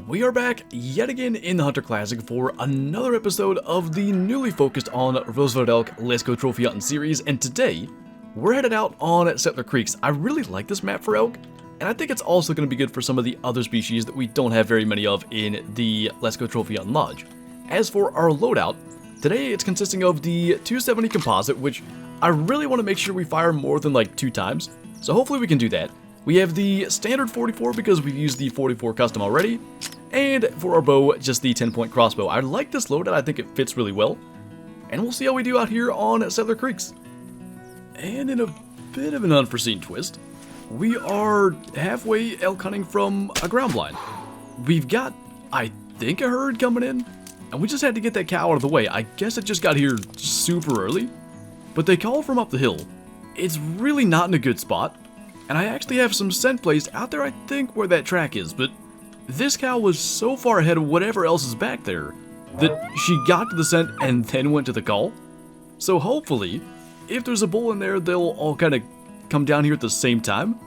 We are back yet again in the Hunter Classic for another episode of the newly focused on Roosevelt Elk Let's Go Trophy Hunting series, and today we're headed out on Settler Creeks. I really like this map for elk, and I think it's also going to be good for some of the other species that we don't have very many of in the Let's Go Trophy Hunting Lodge. As for our loadout, today it's consisting of the 270 composite, which I really want to make sure we fire more than like 2 times, so hopefully we can do that. We have the standard 44 because we've used the 44 custom already, and for our bow, just the 10-point crossbow. I like this loadout, I think it fits really well, and we'll see how we do out here on Settler Creeks. And in a bit of an unforeseen twist, we are halfway elk hunting from a ground blind. We've got, I think, a herd coming in, and we just had to get that cow out of the way. I guess it just got here super early, but they call from up the hill. It's really not in a good spot. And I actually have some scent placed out there, I think, where that track is, but this cow was so far ahead of whatever else is back there that she got to the scent and then went to the call. So hopefully, if there's a bull in there, they'll all kind of come down here at the same time.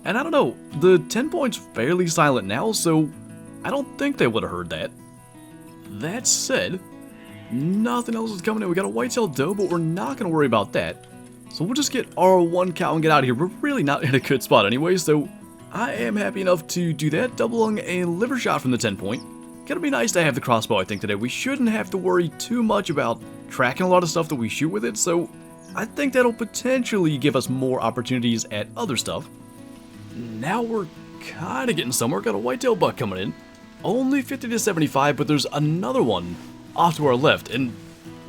And I don't know, the 10 point's fairly silent now, so I don't think they would have heard that. That said, nothing else is coming in. We got a white-tailed doe, but we're not going to worry about that. So we'll just get our one cow and get out of here. We're really not in a good spot anyway, so I am happy enough to do that. Double lung and liver shot from the 10 point. Gonna be nice to have the crossbow, I think, today. We shouldn't have to worry too much about tracking a lot of stuff that we shoot with it, so I think that'll potentially give us more opportunities at other stuff. Now we're kind of getting somewhere. Got a whitetail buck coming in. Only 50 to 75, but there's another one off to our left, and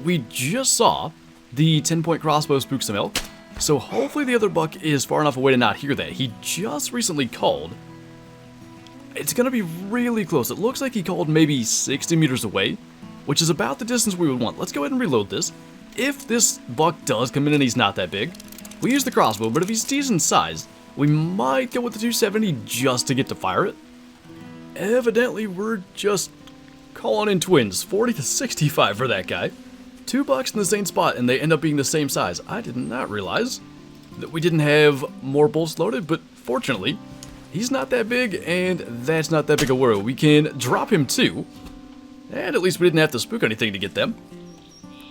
we just saw the 10-point crossbow spook some elk, so hopefully the other buck is far enough away to not hear that. He just recently called. It's going to be really close. It looks like he called maybe 60 meters away, which is about the distance we would want. Let's go ahead and reload this. If this buck does come in and he's not that big, we use the crossbow, but if he's decent sized, we might go with the 270 just to get to fire it. Evidently, we're just calling in twins. 40 to 65 for that guy. 2 bucks in the same spot, and they end up being the same size. I did not realize that we didn't have more bolts loaded, but fortunately, he's not that big, and that's not that big a worry. We can drop him too, and at least we didn't have to spook anything to get them.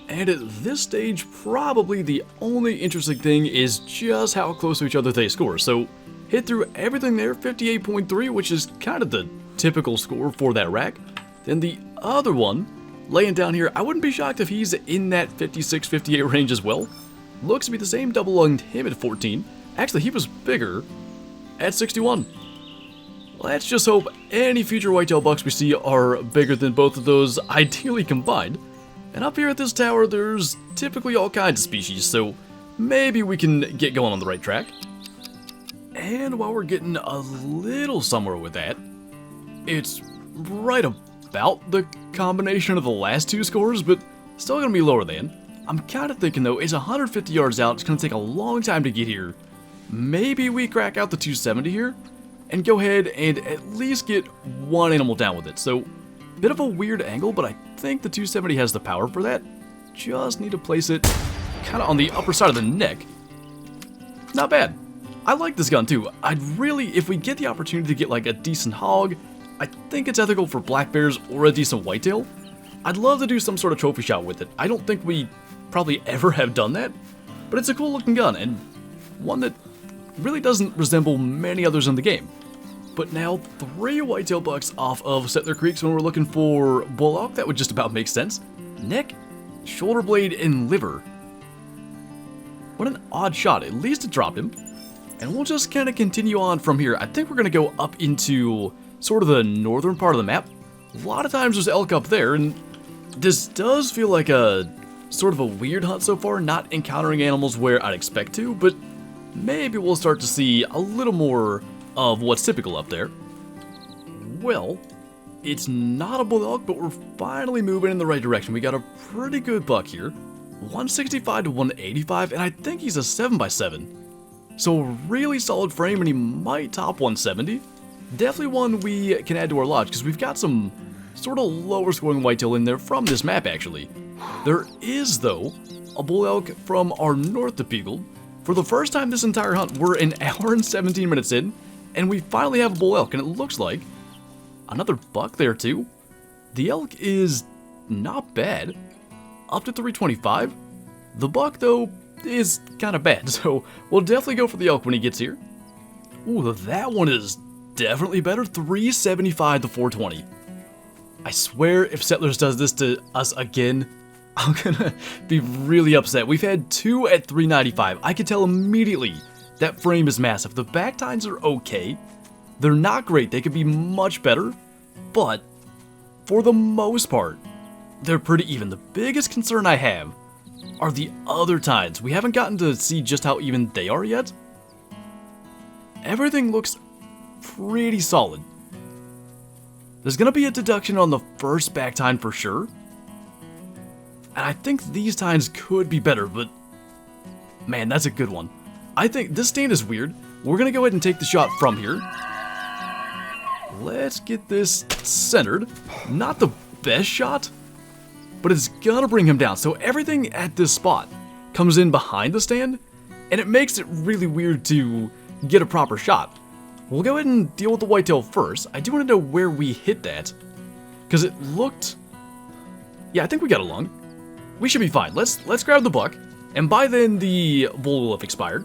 And at this stage, probably the only interesting thing is just how close to each other they score. So, hit through everything there, 58.3, which is kind of the typical score for that rack. Then the other one, laying down here, I wouldn't be shocked if he's in that 56, 58 range as well. Looks to be the same, double-lunged him at 14. Actually, he was bigger at 61. Let's just hope any future whitetail bucks we see are bigger than both of those, ideally combined. And up here at this tower, there's typically all kinds of species, so maybe we can get going on the right track. And while we're getting a little somewhere with that, it's right about the combination of the last 2 scores, but still gonna be lower than. I'm kind of thinking though, it's 150 yards out, it's gonna take a long time to get here. Maybe we crack out the 270 here, and go ahead and at least get one animal down with it. So, bit of a weird angle, but I think the 270 has the power for that. Just need to place it kind of on the upper side of the neck. Not bad. I like this gun too. I'd really, if we get the opportunity to get like a decent hog, I think it's ethical for black bears or a decent whitetail. I'd love to do some sort of trophy shot with it. I don't think we probably ever have done that, but it's a cool looking gun and one that really doesn't resemble many others in the game. But now 3 whitetail bucks off of Settler Creeks when we're looking for bull elk, that would just about make sense. Neck, shoulder blade, and liver. What an odd shot. At least it dropped him. And we'll just kind of continue on from here. I think we're going to go up into sort of the northern part of the map. A lot of times there's elk up there, and this does feel like a sort of a weird hunt so far, not encountering animals where I'd expect to, but maybe we'll start to see a little more of what's typical up there. Well, it's not a bull elk, but we're finally moving in the right direction. We got a pretty good buck here, 165 to 185, and I think he's a 7x7. So a really solid frame, and he might top 170. Definitely one we can add to our lodge, because we've got some sort of lower scoring whitetail in there from this map, actually. There is, though, a bull elk from our north DasBiel. For the first time this entire hunt, we're an hour and 17 minutes in, and we finally have a bull elk, and it looks like Another buck there too. The elk is not bad. Up to 325. The buck, though, is kind of bad, so we'll definitely go for the elk when he gets here. Ooh, that one is definitely better. 375 to 420. I swear if Settlers does this to us again, I'm gonna be really upset. We've had 2 at 395. I can tell immediately that frame is massive. The back tines are okay. They're not great. They could be much better, but for the most part, they're pretty even. The biggest concern I have are the other tines. We haven't gotten to see just how even they are yet. Everything looks pretty solid. There's going to be a deduction on the first back tine for sure. And I think these tines could be better, but man, that's a good one. I think this stand is weird. We're going to go ahead and take the shot from here. Let's get this centered. Not the best shot, but it's going to bring him down. So everything at this spot comes in behind the stand, and it makes it really weird to get a proper shot. We'll go ahead and deal with the whitetail first. I do want to know where we hit that, because it looked... Yeah, I think we got along. We should be fine. Let's grab the buck, and by then the bull will have expired.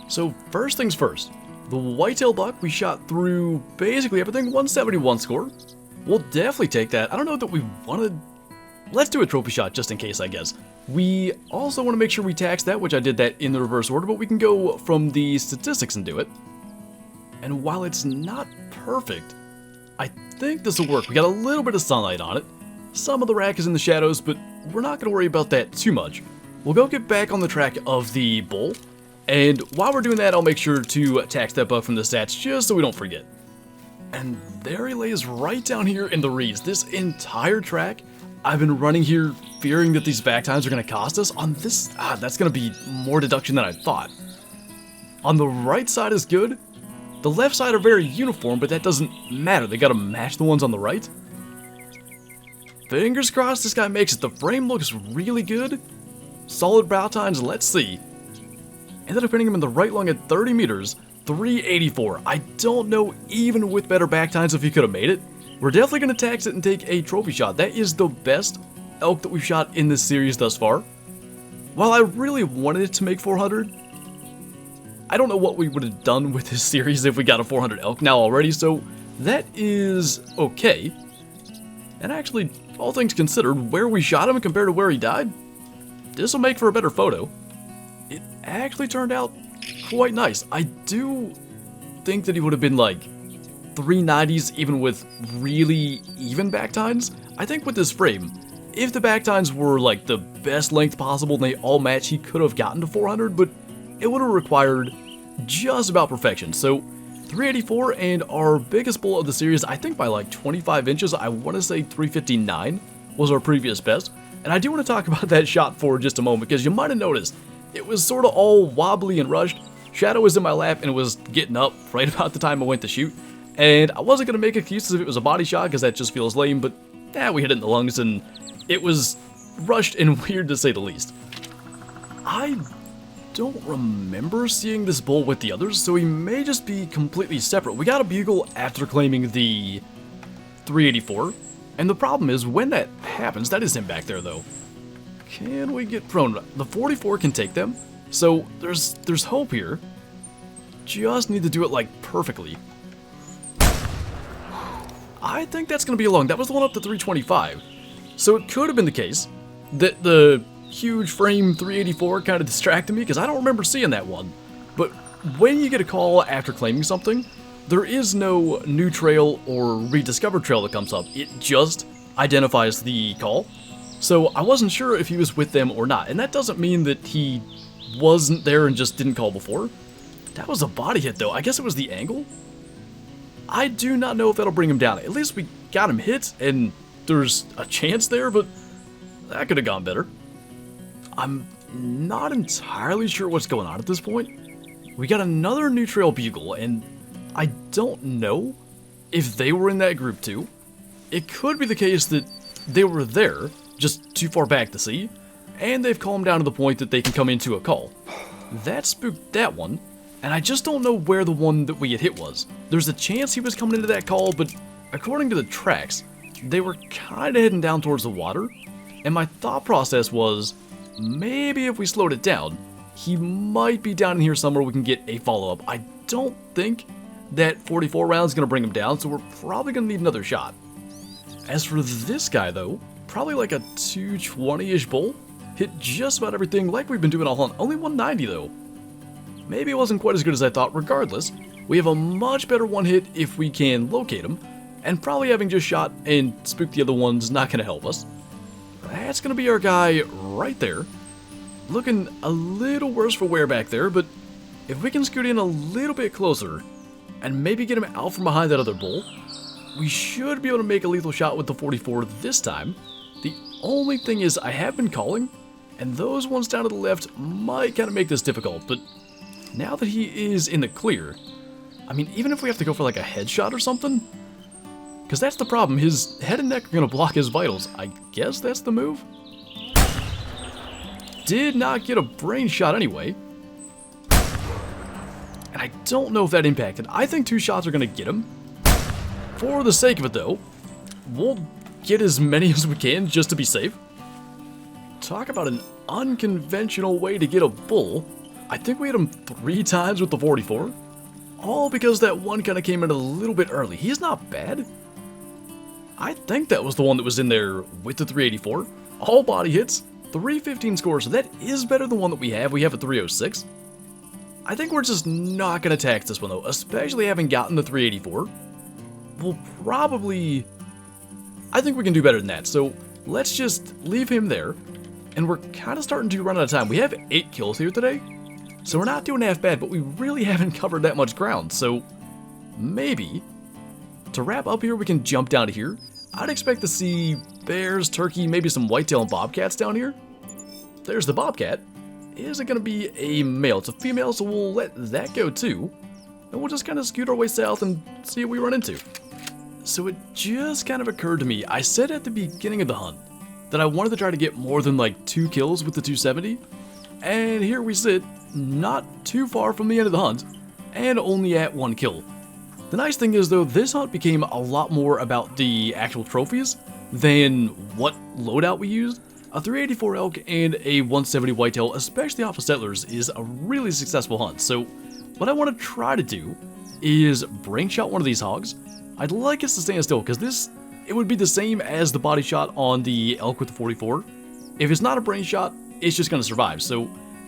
So first things first, the whitetail buck we shot through basically everything. 171 score. We'll definitely take that. I don't know that we wanted... Let's do a trophy shot just in case, I guess. We also want to make sure we tax that, which I did that in the reverse order, but we can go from the statistics and do it. And while it's not perfect, I think this will work. We got a little bit of sunlight on it. Some of the rack is in the shadows, but we're not going to worry about that too much. We'll go get back on the track of the bull, and while we're doing that, I'll make sure to tax that buck from the stats just so we don't forget. And there he lays right down here in the reeds. This entire track, I've been running here fearing that these back tines are going to cost us. On this, that's going to be more deduction than I thought. On the right side is good. The left side are very uniform, but that doesn't matter. They got to match the ones on the right. Fingers crossed this guy makes it. The frame looks really good. Solid brow tines, let's see. Ended up hitting him in the right lung at 30 meters, 384. I don't know, even with better back tines, if he could have made it. We're definitely going to tax it and take a trophy shot. That is the best elk that we've shot in this series thus far. While I really wanted it to make 400, I don't know what we would have done with this series if we got a 400 elk now already, so that is okay. And actually, all things considered, where we shot him compared to where he died, this will make for a better photo. It actually turned out quite nice. I do think that he would have been like 390s even with really even back tines. I think with this frame, if the back tines were like the best length possible and they all match, he could have gotten to 400, but it would have required just about perfection. So 384, and our biggest bull of the series, I think by like 25 inches, I want to say 359 was our previous best. And I do want to talk about that shot for just a moment, because you might have noticed it was sort of all wobbly and rushed. Shadow was in my lap and it was getting up right about the time I went to shoot. And I wasn't going to make excuses if it was a body shot, because that just feels lame, but we hit it in the lungs and it was rushed and weird to say the least. I don't remember seeing this bull with the others, so he may just be completely separate. We got a bugle after claiming the 384, and the problem is when that happens, that is him back there though. Can we get prone? The 44 can take them, so there's hope here. Just need to do it like perfectly. I think that's going to be a lung. That was the one up to 325. So it could have been the case that the huge frame 384 kind of distracted me, because I don't remember seeing that one. But when you get a call after claiming something, there is no new trail or rediscovered trail that comes up. It just identifies the call. So I wasn't sure if he was with them or not. And that doesn't mean that he wasn't there and just didn't call before. That was a body hit though. I guess it was the angle. I do not know if that'll bring him down. At least we got him hit, and there's a chance there, but that could have gone better. I'm not entirely sure what's going on at this point. We got another new trail bugle, and I don't know if they were in that group too. It could be the case that they were there, just too far back to see, and they've calmed down to the point that they can come into a call. That spooked that one. And I just don't know where the one that we had hit was. There's a chance he was coming into that call, but according to the tracks, they were kind of heading down towards the water, and my thought process was, maybe if we slowed it down, he might be down in here somewhere we can get a follow-up. I don't think that 44 round is going to bring him down, so we're probably going to need another shot. As for this guy, though, probably like a 220-ish bull. Hit just about everything like we've been doing all hunt. Only 190, though. Maybe it wasn't quite as good as I thought. Regardless, we have a much better one hit if we can locate him, and probably having just shot and spooked the other one's not going to help us. That's going to be our guy right there. Looking a little worse for wear back there, but if we can scoot in a little bit closer and maybe get him out from behind that other bull, we should be able to make a lethal shot with the 44 this time. The only thing is I have been calling, and those ones down to the left might kind of make this difficult, but now that he is in the clear, I mean, even if we have to go for like a headshot or something, because that's the problem, his head and neck are going to block his vitals. I guess that's the move. Did not get a brain shot anyway. And I don't know if that impacted. I think 2 shots are going to get him. For the sake of it, though, we'll get as many as we can just to be safe. Talk about an unconventional way to get a bull. I think we hit him 3 times with the 44. All because that one kind of came in a little bit early. He's not bad. I think that was the one that was in there with the 384. All body hits, 315 score, so that is better than the one that we have. We have a 306. I think we're just not going to tax this one, though, especially having gotten the 384. We'll probably... I think we can do better than that, so let's just leave him there. And we're kind of starting to run out of time. We have 8 kills here today, so we're not doing half bad, but we really haven't covered that much ground, so maybe... To wrap up here, we can jump down to here. I'd expect to see bears, turkey, maybe some whitetail and bobcats down here. There's the bobcat. Is it going to be a male? It's a female, so we'll let that go too. And we'll just kind of scoot our way south and see what we run into. So it just kind of occurred to me, I said at the beginning of the hunt that I wanted to try to get more than like 2 kills with the 270. And here we sit, not too far from the end of the hunt, and only at 1 kill. The nice thing is, though, this hunt became a lot more about the actual trophies than what loadout we used. A 384 elk and a 170 whitetail, especially off of settlers, is a really successful hunt. So what I want to try to do is brain shot one of these hogs. I'd like us to stand still, because it would be the same as the body shot on the elk with the 44. If it's not a brain shot, it's just going to survive. So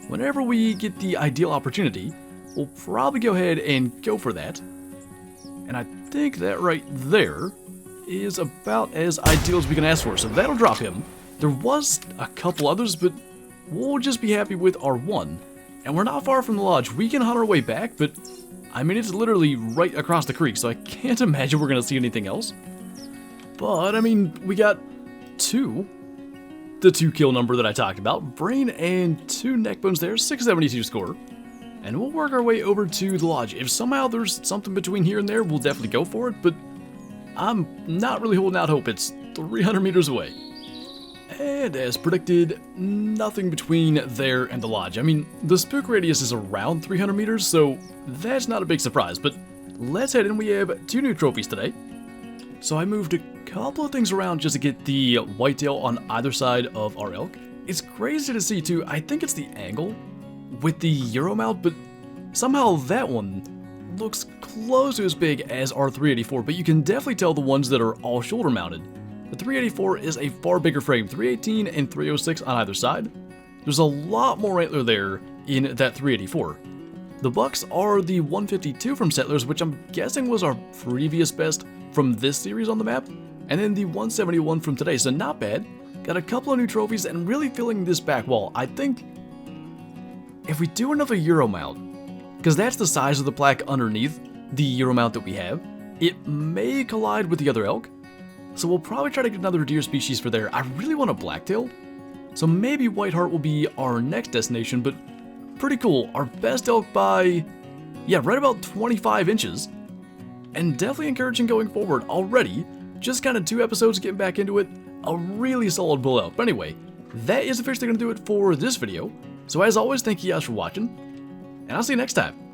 whenever we get the ideal opportunity, we'll probably go ahead and go for that. And I think that right there is about as ideal as we can ask for. So that'll drop him. There was a couple others, but we'll just be happy with our one. And we're not far from the lodge. We can hunt our way back, but I mean, it's literally right across the creek, so I can't imagine we're going to see anything else. But, I mean, we got 2. The 2 kill number that I talked about. Brain and 2 neck bones there, 672 score. And we'll work our way over to the lodge. If somehow there's something between here and there, we'll definitely go for it, but I'm not really holding out hope. It's 300 meters away. And as predicted, nothing between there and the lodge. I mean, the spook radius is around 300 meters, so that's not a big surprise, but let's head in. We have 2 new trophies today. So I moved a couple of things around just to get the whitetail on either side of our elk. It's crazy to see too. I think it's the angle with the Euro mount, but somehow that one looks close to as big as our 384, but you can definitely tell the ones that are all shoulder mounted. The 384 is a far bigger frame, 318 and 306 on either side. There's a lot more antler there in that 384. The bucks are the 152 from Settlers, which I'm guessing was our previous best from this series on the map, and then the 171 from today, so not bad. Got a couple of new trophies and really filling this back wall. I think if we do another Euro mount, because that's the size of the plaque underneath the Euro mount that we have, it may collide with the other elk. So we'll probably try to get another deer species for there. I really want a blacktail, so maybe Whiteheart will be our next destination, but pretty cool. Our best elk by, yeah, right about 25 inches. And definitely encouraging going forward already. Just kind of 2 episodes getting back into it. A really solid bull elk. But anyway, that is officially going to do it for this video. So as always, thank you guys for watching, and I'll see you next time.